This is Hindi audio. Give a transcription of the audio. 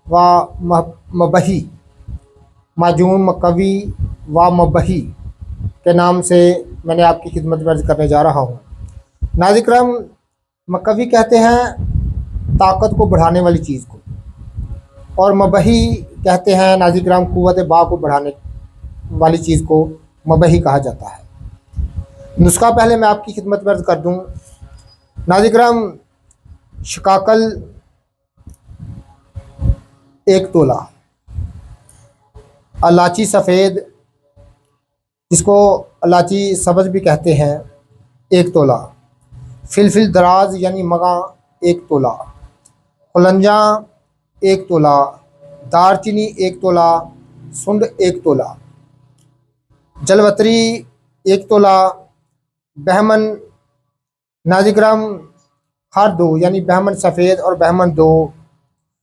व मबही, माजून, मकवी व मबही के नाम से मैंने आपकी खिदमत में अर्ज़ करने जा रहा हूँ। नाज़िर-ए-किराम, मकवी कहते हैं ताकत को बढ़ाने वाली चीज़ को, और मबही कहते हैं नाज़िर-ए-किराम क़ुव्वत बा को बढ़ाने वाली चीज़ को मबही कहा जाता है। नुस्खा पहले मैं आपकी खिदमत में अर्ज़ कर दूँ। नाज़िर-ए-किराम, शिकाकल 1 तोला, इलायची सफ़ेद जिसको इलायची सब्ज़ भी कहते हैं 1 तोला, फिलफिल दराज यानी मगा 1 तोला, कुलंजा 1 तोला, दारचीनी 1 तोला, सुंड 1 तोला, जलवतरी 1 तोला, बहमन नाज़िर-ए-किराम हर 2 यानी बहमन सफ़ेद और बहमन 2